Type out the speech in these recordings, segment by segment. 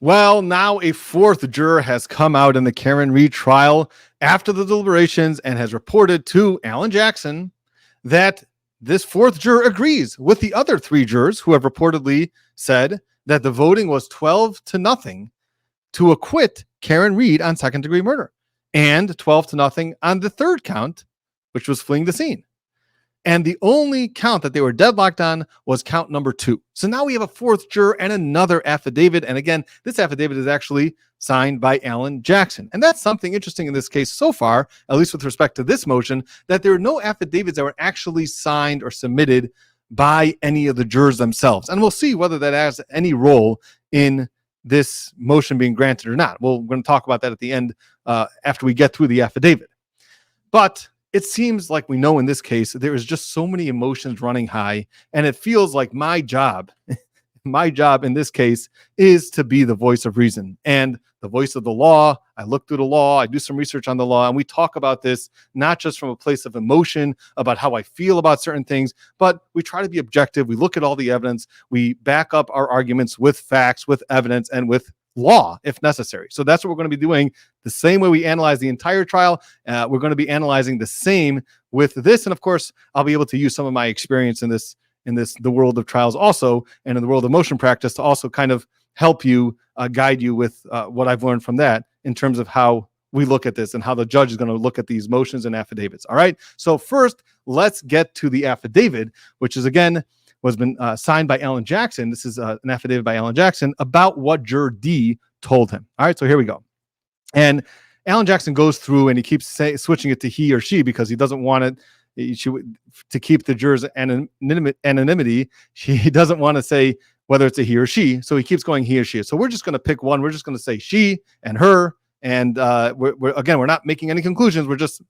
Well, now a fourth juror has come out in the Karen Reed trial after the deliberations and has reported to Alan Jackson that this fourth juror agrees with the other three jurors who have reportedly said that the voting was 12-0 to acquit Karen Reed on second-degree murder and 12-0 on the third count, which was fleeing the scene. And the only count that they were deadlocked on was count number 2. So now we have a fourth juror and another affidavit. And again, this affidavit is actually signed by Alan Jackson. And that's something interesting in this case so far, at least with respect to this motion, that there are no affidavits that were actually signed or submitted by any of the jurors themselves. And we'll see whether that has any role in this motion being granted or not. We're going to talk about that at the end after we get through the affidavit. But it seems like we know in this case, there is just so many emotions running high, and it feels like my job in this case is to be the voice of reason and the voice of the law. I look through the law, I do some research on the law, and we talk about this not just from a place of emotion about how I feel about certain things, but we try to be objective. We look at all the evidence, we back up our arguments with facts, with evidence, and with law if necessary. So that's what we're going to be doing. The same way we analyze the entire trial, we're going to be analyzing the same with this. And of course, I'll be able to use some of my experience in the world of trials also, and in the world of motion practice to also kind of help you, guide you with what I've learned from that in terms of how we look at this and how the judge is going to look at these motions and affidavits. All right. So first, let's get to the affidavit, which is again was been signed by Alan Jackson. This is an affidavit by Alan Jackson about what Juror D told him. All right, so here we go. And Alan Jackson goes through and he keeps switching it to he or she because he doesn't want it to keep the jurors' anonymity. He doesn't want to say whether it's a he or she, so he keeps going he or she. So we're just going to pick one. We're just going to say she and her. And we're not making any conclusions. We're just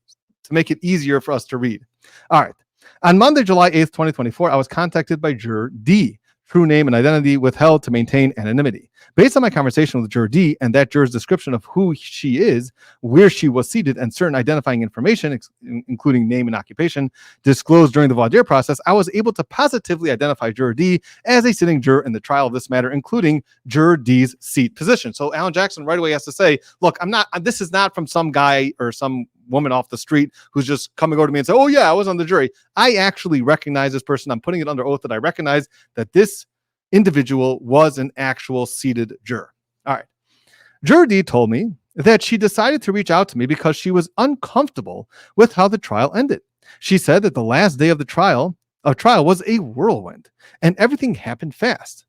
to make it easier for us to read. All right. On Monday, July 8th, 2024, I was contacted by Juror D. True name and identity withheld to maintain anonymity. Based on my conversation with Juror D and that juror's description of who she is, where she was seated, and certain identifying information, including name and occupation, disclosed during the voir dire process, I was able to positively identify Juror D as a sitting juror in the trial of this matter, including Juror D's seat position. So Alan Jackson right away has to say, look, this is not from some guy or some woman off the street who's just coming over to me and say, oh yeah, I was on the jury. I actually recognize this person. I'm putting it under oath that I recognize that this individual was an actual seated juror. All right. Juror D told me that she decided to reach out to me because she was uncomfortable with how the trial ended. She said that the last day of the trial was a whirlwind and everything happened fast.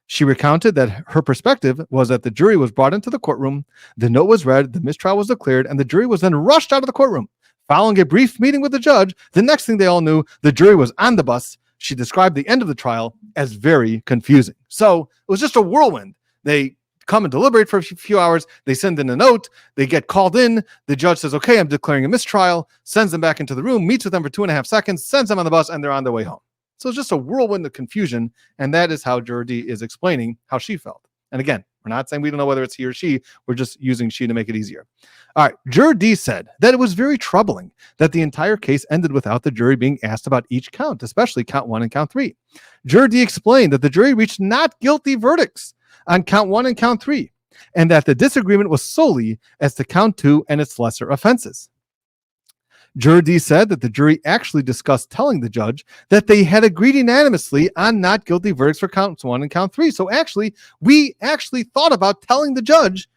She recounted that her perspective was that the jury was brought into the courtroom, the note was read, the mistrial was declared, and the jury was then rushed out of the courtroom. Following a brief meeting with the judge, the next thing they all knew, the jury was on the bus. She described the end of the trial as very confusing. So it was just a whirlwind. They come and deliberate for a few hours. They send in a note. They get called in. The judge says, okay, I'm declaring a mistrial, sends them back into the room, meets with them for 2.5 seconds, sends them on the bus, and they're on their way home. So it's just a whirlwind of confusion, and that is how Juror D is explaining how she felt. And again, we're not saying we don't know whether it's he or she. We're just using she to make it easier. All right. Juror D said that it was very troubling that the entire case ended without the jury being asked about each count, especially count 1 and count 3. Juror D explained that the jury reached not guilty verdicts on count 1 and count 3, and that the disagreement was solely as to count 2 and its lesser offenses. Juror D said that the jury actually discussed telling the judge that they had agreed unanimously on not guilty verdicts for counts 1 and count 3. So we actually thought about telling the judge,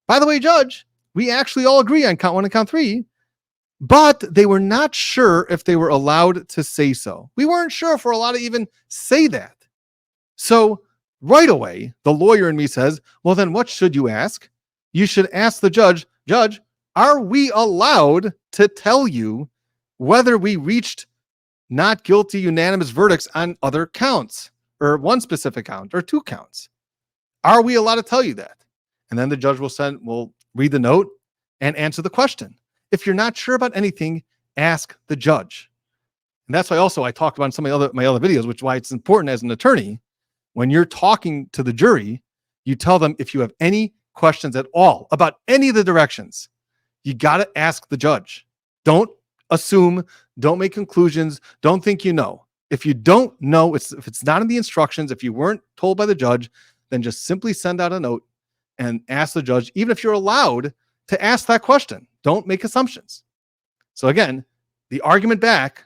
by the way, judge, we actually all agree on count 1 and count 3, but they were not sure if they were allowed to say so. We weren't sure if we're allowed to even say that. So right away, the lawyer in me says, well, then what should you ask? You should ask the judge, Judge, are we allowed to tell you whether we reached not guilty unanimous verdicts on other counts or one specific count or 2 counts? Are we allowed to tell you that? And then the judge will read the note and answer the question. If you're not sure about anything, ask the judge. And that's why also I talked about in some of my other videos, which is why it's important as an attorney, when you're talking to the jury, you tell them if you have any questions at all about any of the directions, you got to ask the judge. Don't assume, don't make conclusions, don't think you know. If you don't know, if it's not in the instructions, if you weren't told by the judge, then just simply send out a note and ask the judge, even if you're allowed to ask that question. Don't make assumptions. So again, the argument back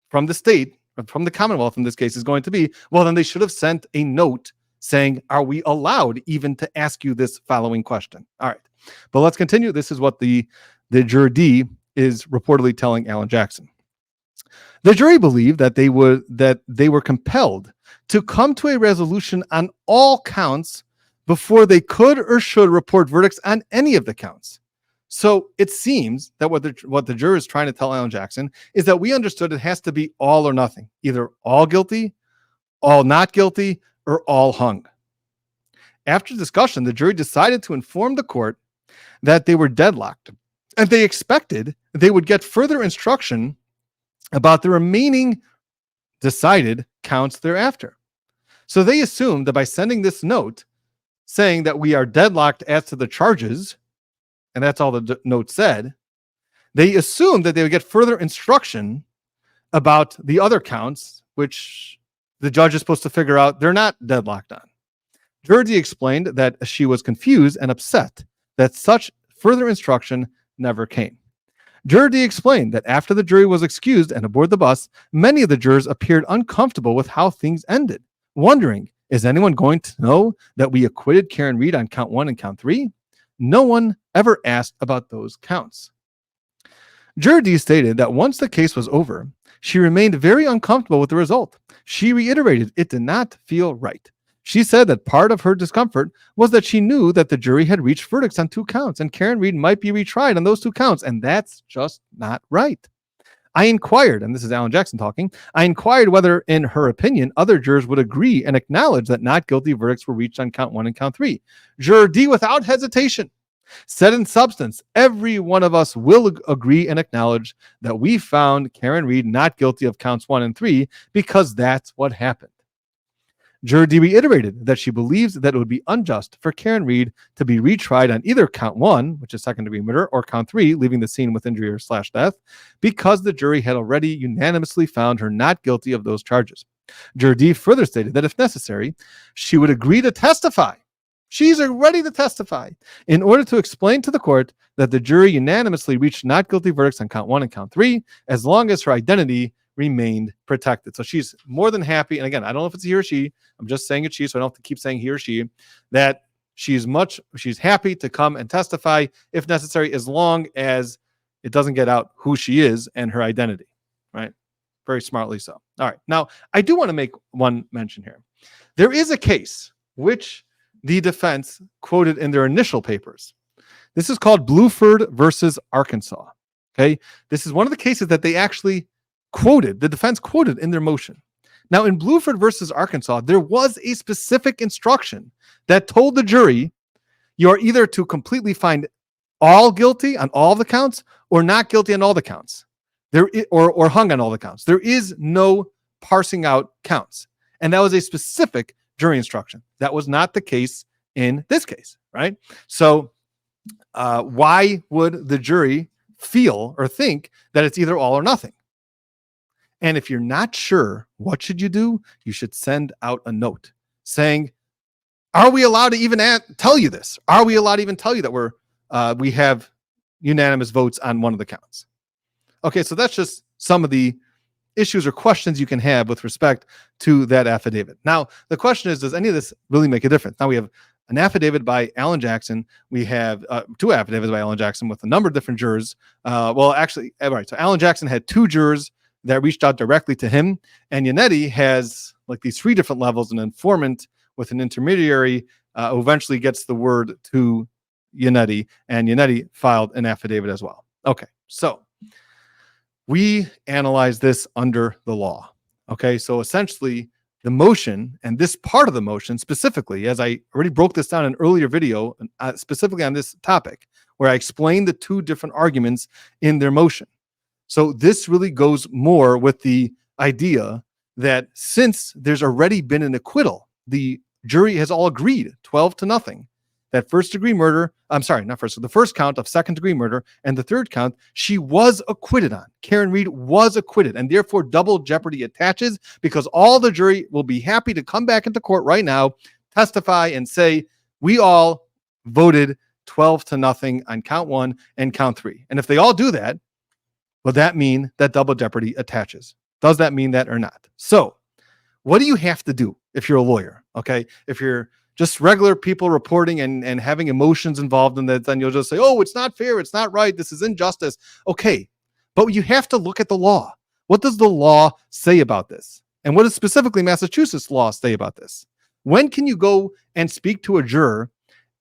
from the state, from the Commonwealth in this case, is going to be, well, then they should have sent a note saying, are we allowed even to ask you this following question? All right, but let's continue. This is what the juror D is reportedly telling Alan Jackson. The jury believed that they were compelled to come to a resolution on all counts before they could or should report verdicts on any of the counts. So it seems that what the juror is trying to tell Alan Jackson is that we understood it has to be all or nothing, either all guilty, all not guilty, or all hung. After discussion, the jury decided to inform the court that they were deadlocked, and they expected they would get further instruction about the remaining decided counts thereafter. So they assumed that by sending this note saying that we are deadlocked as to the charges, and that's all the note said, they assumed that they would get further instruction about the other counts, which the judge is supposed to figure out they're not deadlocked on. Juror D explained that she was confused and upset that such further instruction never came. Juror D explained that after the jury was excused and aboard the bus, many of the jurors appeared uncomfortable with how things ended, wondering, is anyone going to know that we acquitted Karen Reed on count 1 and count 3? No one ever asked about those counts. Juror D stated that once the case was over, she remained very uncomfortable with the result. She reiterated it did not feel right. She said that part of her discomfort was that she knew that the jury had reached verdicts on 2 counts and Karen Reed might be retried on those 2 counts, and that's just not right. I inquired, and this is Alan Jackson talking, I inquired whether, in her opinion, other jurors would agree and acknowledge that not guilty verdicts were reached on count 1 and count 3. Juror D, without hesitation, said in substance, every one of us will agree and acknowledge that we found Karen Reed not guilty of counts 1 and 3 because that's what happened. Juror D reiterated that she believes that it would be unjust for Karen Reed to be retried on either count 1, which is second-degree murder, or count 3, leaving the scene with injury or /death, because the jury had already unanimously found her not guilty of those charges. Juror D further stated that if necessary, she would agree to testify. She's ready to testify in order to explain to the court that the jury unanimously reached not guilty verdicts on count 1 and count 3, as long as her identity remained protected. So she's more than happy. And again, I don't know if it's he or she. I'm just saying it's she, so I don't have to keep saying he or she, that she's happy to come and testify if necessary, as long as it doesn't get out who she is and her identity, right? Very smartly so. All right. Now, I do want to make one mention here. There is a case which the defense quoted in their initial papers. This is called Bluford versus Arkansas. Okay. This is one of the cases that they actually quoted, the defense quoted in their motion. Now, in Bluford versus Arkansas, there was a specific instruction that told the jury you are either to completely find all guilty on all the counts or not guilty on all the counts. Or hung on all the counts. There is no parsing out counts. And that was a specific jury instruction. That was not the case in this case, right? So why would the jury feel or think that it's either all or nothing? And if you're not sure, what should you do? You should send out a note saying, are we allowed to even tell you this? Are we allowed to even tell you that we have unanimous votes on one of the counts? Okay, so that's just some of the issues or questions you can have with respect to that affidavit. Now, the question is, does any of this really make a difference? Now, we have an affidavit by Alan Jackson. We have 2 affidavits by Alan Jackson with a number of different jurors. Well, actually, all right, so Alan Jackson had 2 jurors that reached out directly to him, and Yannetti has like these 3 different levels, an informant with an intermediary who eventually gets the word to Yannetti, and Yannetti filed an affidavit as well. Okay, so we analyze this under the law. Okay, so essentially the motion, and this part of the motion specifically, as I already broke this down in an earlier video, specifically on this topic, where I explained the 2 different arguments in their motion. So this really goes more with the idea that since there's already been an acquittal, the jury has all agreed 12-0, that first-degree murder, the first count of second-degree murder and the third count, she was acquitted on. Karen Reed was acquitted, and therefore double jeopardy attaches, because all the jury will be happy to come back into court right now, testify and say, we all voted 12-0 on count 1 and count 3. And if they all do that, will that mean that double jeopardy attaches? Does that mean that or not? So what do you have to do if you're a lawyer? Okay. If you're just regular people reporting and having emotions involved in that, then you'll just say, oh, it's not fair. It's not right. This is injustice. Okay. But you have to look at the law. What does the law say about this? And what does specifically Massachusetts law say about this? When can you go and speak to a juror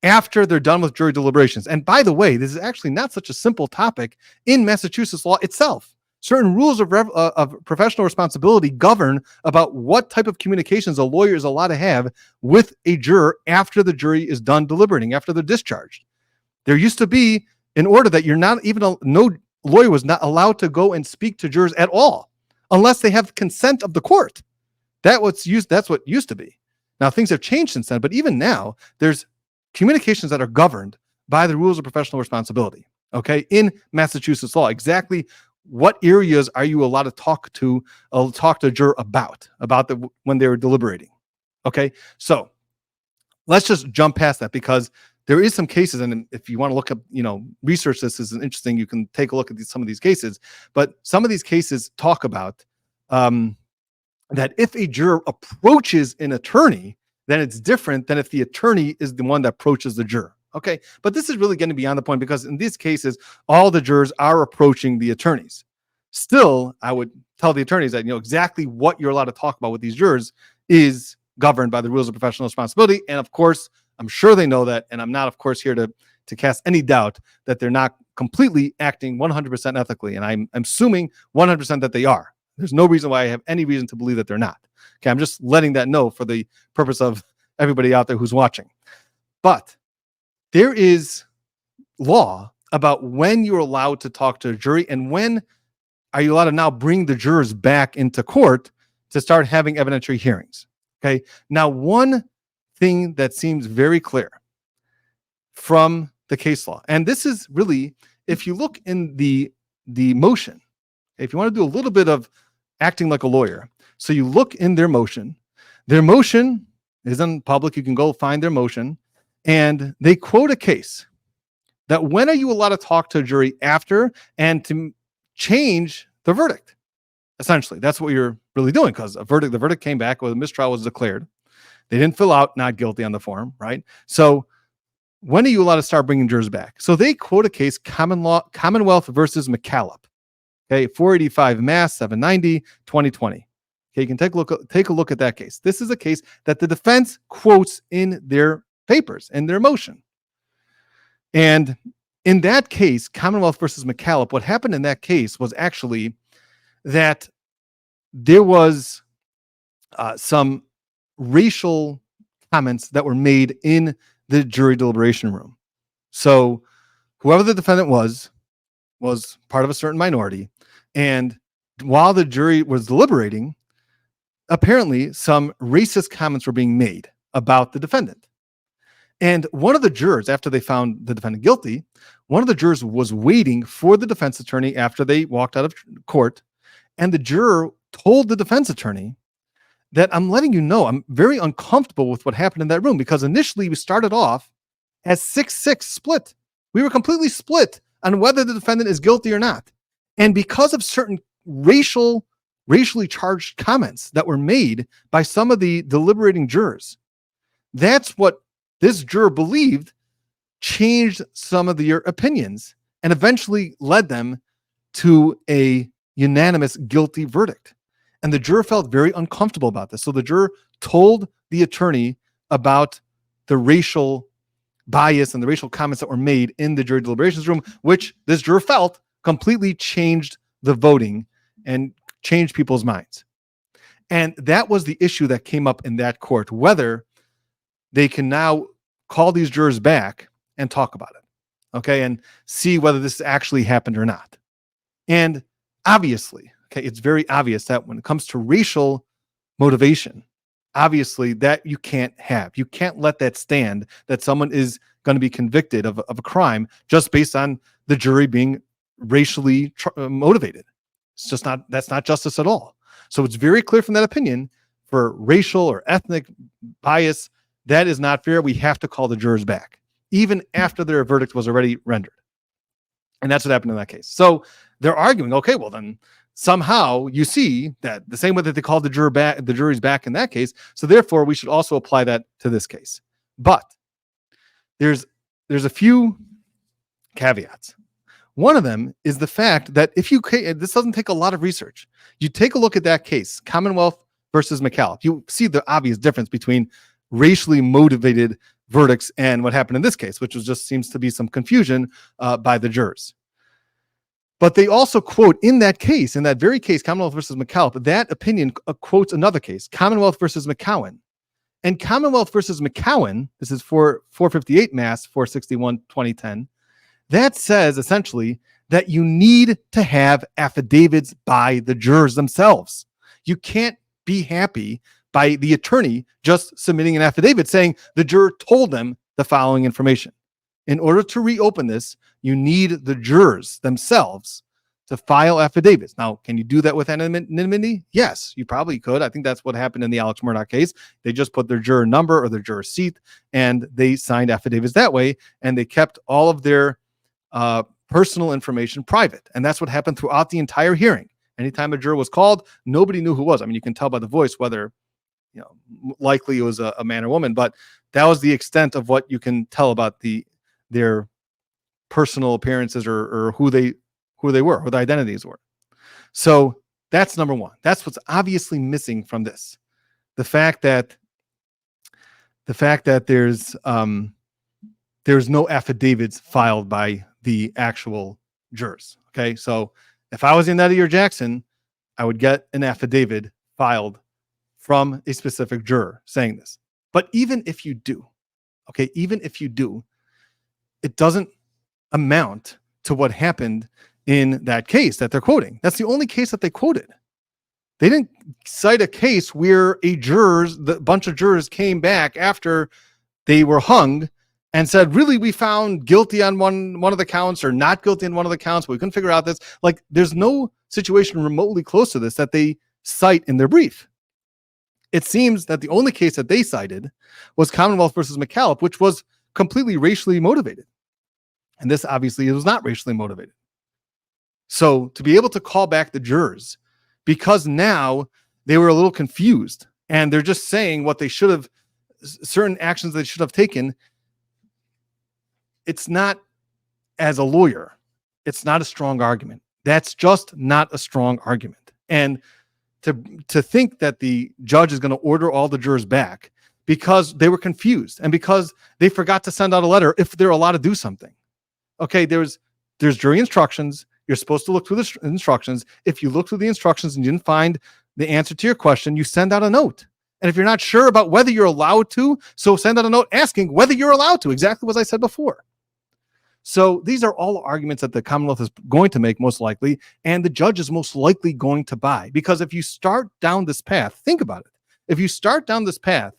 after they're done with jury deliberations? And by the way, this is actually not such a simple topic in Massachusetts law itself. Certain rules of professional responsibility govern about what type of communications a lawyer is allowed to have with a juror after the jury is done deliberating, after they're discharged. There used to be an order that no lawyer was not allowed to go and speak to jurors at all unless they have consent of the court. That's what used to be. Now things have changed since then, but even now there's communications that are governed by the rules of professional responsibility. Okay, in Massachusetts law, exactly what areas are you allowed to talk to a juror about when they were deliberating? Okay, so let's just jump past that because there is some cases, and if you want to look up, research this is interesting. You can take a look at some of these cases, but some of these cases talk about that if a juror approaches an attorney, then it's different than if the attorney is the one that approaches the juror. Okay, but this is really going to be on the point because in these cases, all the jurors are approaching the attorneys. Still, I would tell the attorneys that exactly what you're allowed to talk about with these jurors is governed by the rules of professional responsibility. And of course, I'm sure they know that. And I'm not, of course, here to cast any doubt that they're not completely acting 100% ethically. And I'm assuming 100% that they are. There's no reason why I have any reason to believe that they're not. Okay, I'm just letting that know for the purpose of everybody out there who's watching. But there is law about when you're allowed to talk to a jury and when are you allowed to now bring the jurors back into court to start having evidentiary hearings. Okay. Now, one thing that seems very clear from the case law, and this is really, if you look in the motion, if you want to do a little bit of acting like a lawyer, so you look in their motion is in public. You can go find their motion. And they quote a case that when are you allowed to talk to a jury after and to change the verdict? Essentially, that's what you're really doing because the verdict came back when a mistrial was declared. They didn't fill out not guilty on the form, right? So when are you allowed to start bringing jurors back? So they quote a case, Commonwealth versus McCallop. Okay, 485 Mass 790 2020. Okay, you can take a look at that case. This is a case that the defense quotes in their papers and their motion. And in that case, Commonwealth versus McCallop, what happened in that case was actually that there was some racial comments that were made in the jury deliberation room. So whoever the defendant was part of a certain minority. And while the jury was deliberating, apparently some racist comments were being made about the defendant. And one of the jurors, after they found the defendant guilty, one of the jurors was waiting for the defense attorney after they walked out of court. And the juror told the defense attorney that I'm letting you know, I'm very uncomfortable with what happened in that room because initially we started off as 6-6 split. We were completely split on whether the defendant is guilty or not. And because of certain racially charged comments that were made by some of the deliberating jurors, that's what this juror believed changed some of their opinions and eventually led them to a unanimous guilty verdict. And the juror felt very uncomfortable about this. So the juror told the attorney about the racial bias and the racial comments that were made in the jury deliberations room, which this juror felt completely changed the voting and changed people's minds. And that was the issue that came up in that court, whether they can now call these jurors back and talk about it, okay, and see whether this actually happened or not. And obviously, okay, it's very obvious that when it comes to racial motivation, obviously that you can't have. You can't let that stand, that someone is going to be convicted of a crime just based on the jury being racially motivated. It's just not, that's not justice at all. So it's very clear from that opinion for racial or ethnic bias, that is not fair. We have to call the jurors back. even after their verdict was already rendered. And that's what happened in that case. So they're arguing, okay, well then somehow you see that the same way that they called the juries back in that case. So therefore we should also apply that to this case. But there's a few caveats. One of them is the fact that this doesn't take a lot of research. You take a look at that case, Commonwealth versus McAuliffe. You see the obvious difference between racially motivated verdicts and what happened in this case, which just seems to be some confusion by the jurors. But they also quote in that case, in that very case, Commonwealth versus McAuliffe, that opinion quotes another case, Commonwealth versus McCowan. And Commonwealth versus McCowan, this is 458 Mass 461 2010, that says essentially that you need to have affidavits by the jurors themselves. You can't be happy by the attorney just submitting an affidavit saying the juror told them the following information. In order to reopen this, you need the jurors themselves to file affidavits. Now, can you do that with anonymity? Yes, you probably could. I think that's what happened in the Alex Murdaugh case. They just put their juror number or their juror seat, and they signed affidavits that way, and they kept all of their personal information private. And that's what happened throughout the entire hearing. Anytime a juror was called, nobody knew who it was. I mean, you can tell by the voice whether, likely it was a man or woman, but that was the extent of what you can tell about their personal appearances or who they were, who their identities were. So that's number one. That's what's obviously missing from this. The fact that there's no affidavits filed by the actual jurors. Okay. So if I was in Eddie or Jackson, I would get an affidavit filed from a specific juror saying this. But even if you do, it doesn't amount to what happened in that case that they're quoting. That's the only case that they quoted. They didn't cite a case where the bunch of jurors came back after they were hung and said, really, we found guilty on one of the counts or not guilty on one of the counts, but we couldn't figure out this. Like, there's no situation remotely close to this that they cite in their brief. It seems that the only case that they cited was Commonwealth versus McAuliffe, which was completely racially motivated. And this obviously was not racially motivated. So to be able to call back the jurors, because now they were a little confused and they're just saying what they should have, certain actions they should have taken. It's not, as a lawyer, it's not a strong argument. That's just not a strong argument. And to think that the judge is going to order all the jurors back because they were confused and because they forgot to send out a letter if they're allowed to do something. Okay, there's jury instructions. You're supposed to look through the instructions. If you look through the instructions and you didn't find the answer to your question, you send out a note. And if you're not sure about whether you're allowed to, so send out a note asking whether you're allowed to, exactly what I said before. So these are all arguments that the Commonwealth is going to make most likely, and the judge is most likely going to buy. Because if you start down this path, think about it. If you start down this path,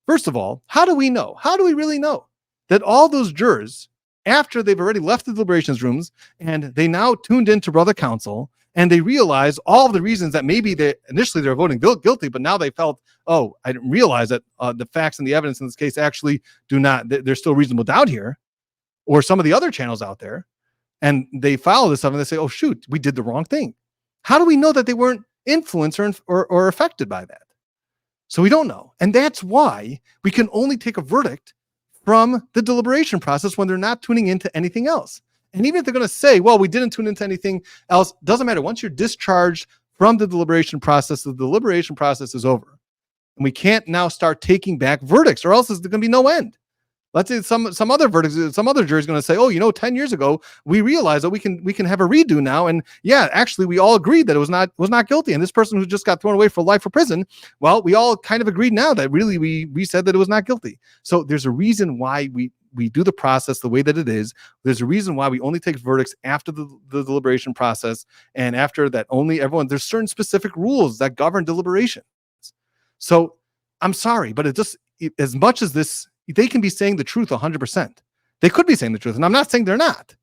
first of all, how do we know? How do we really know that all those jurors, after they've already left the deliberations rooms and they now tuned into brother counsel and they realize all of the reasons that maybe initially they're voting guilty, but now they felt, oh, I didn't realize that the facts and the evidence in this case actually there's still reasonable doubt here, or some of the other channels out there, and they follow this stuff and they say, oh, shoot, we did the wrong thing. How do we know that they weren't influenced or affected by that? So we don't know. And that's why we can only take a verdict from the deliberation process when they're not tuning into anything else. And even if they're going to say, well, we didn't tune into anything else, doesn't matter. Once you're discharged from the deliberation process is over. And we can't now start taking back verdicts, or else there's going to be no end. Let's say some other verdicts, some other jury is going to say, oh, 10 years ago, we realized that we can have a redo now. And yeah, actually, we all agreed that it was not guilty. And this person who just got thrown away for life for prison, well, we all kind of agreed now that really we said that it was not guilty. So there's a reason why we do the process the way that it is. There's a reason why we only take verdicts after the deliberation process. And after that, there's certain specific rules that govern deliberation. So I'm sorry, but as much as this, they can be saying the truth 100%. They could be saying the truth, and I'm not saying they're not.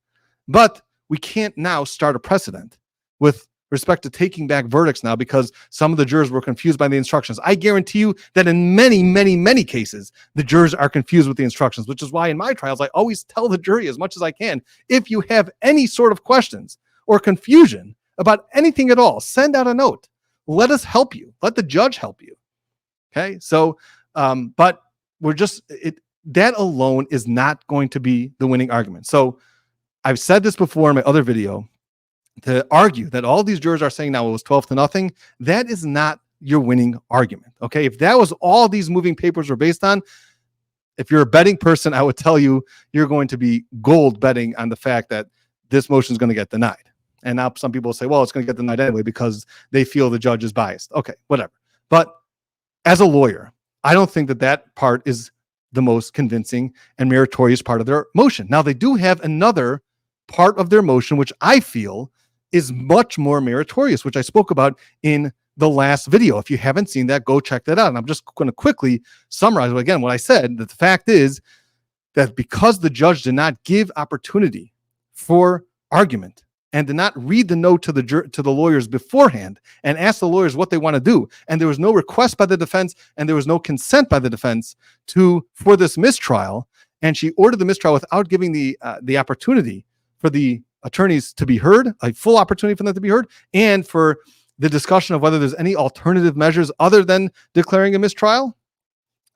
But we can't now start a precedent with respect to taking back verdicts now because some of the jurors were confused by the instructions. I guarantee you that in many, many, many cases, the jurors are confused with the instructions, which is why in my trials, I always tell the jury as much as I can, if you have any sort of questions or confusion about anything at all, send out a note. Let us help you. Let the judge help you. Okay. So, but we're just, that alone is not going to be the winning argument. So I've said this before in my other video, to argue that all these jurors are saying now it was 12-0, that is not your winning argument. Okay. If that was all these moving papers were based on, if you're a betting person, I would tell you, you're going to be gold betting on the fact that this motion is going to get denied. And now some people say, well, it's going to get denied anyway because they feel the judge is biased. Okay, whatever. But as a lawyer, I don't think that that part is the most convincing and meritorious part of their motion. Now, they do have another part of their motion, which I feel is much more meritorious, which I spoke about in the last video. If you haven't seen that, go check that out. And I'm just going to quickly summarize again what I said, that the fact is that because the judge did not give opportunity for argument and did not read the note to the lawyers beforehand and ask the lawyers what they want to do, and there was no request by the defense and there was no consent by the defense for this mistrial, and she ordered the mistrial without giving the opportunity for the attorneys to be heard, a full opportunity for them to be heard, and for the discussion of whether there's any alternative measures other than declaring a mistrial.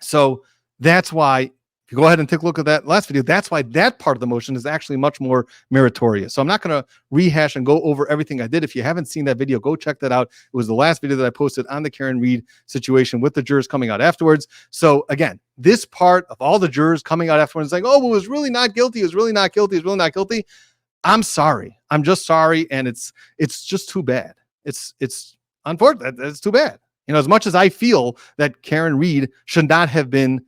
So that's why, if you go ahead and take a look at that last video, that's why that part of the motion is actually much more meritorious. So I'm not going to rehash and go over everything I did. If you haven't seen that video, go check that out. It was the last video that I posted on the Karen Reed situation with the jurors coming out afterwards. So again, this part of all the jurors coming out afterwards saying, oh, well, it was really not guilty. It was really not guilty. It was really not guilty. I'm sorry. I'm just sorry. And it's just too bad. It's unfortunate. It's too bad. You know, as much as I feel that Karen Reed should not have been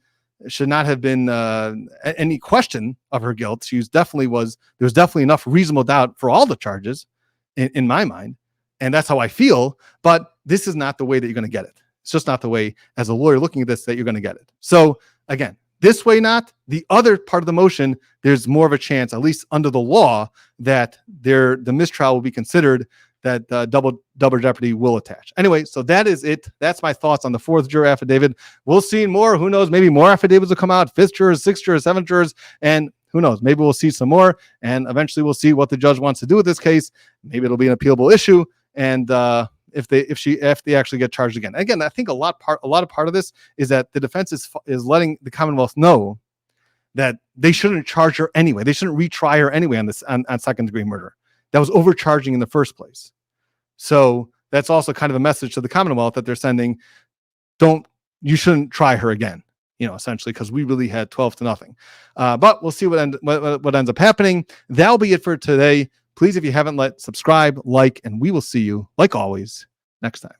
any question of her guilt. There's definitely enough reasonable doubt for all the charges in my mind. And that's how I feel. But this is not the way that you're going to get it. It's just not the way, as a lawyer looking at this, that you're going to get it. So again, this way, not the other part of the motion, there's more of a chance, at least under the law, that the mistrial will be considered, that double jeopardy will attach. Anyway, so that is it. That's my thoughts on the fourth juror affidavit. We'll see more. Who knows? Maybe more affidavits will come out. Fifth jurors, sixth jurors, seventh jurors, and who knows? Maybe we'll see some more, and eventually we'll see what the judge wants to do with this case. Maybe it'll be an appealable issue, and if they actually get charged again. Again, I think a lot of part of this is that the defense is letting the Commonwealth know that they shouldn't charge her anyway. They shouldn't retry her anyway on second degree murder. That was overcharging in the first place. So that's also kind of a message to the Commonwealth that they're sending, you shouldn't try her again, essentially, because we really had 12-0. But we'll see what ends up happening. That'll be it for today. Please, if you haven't, subscribe, like, and we will see you, like always, next time.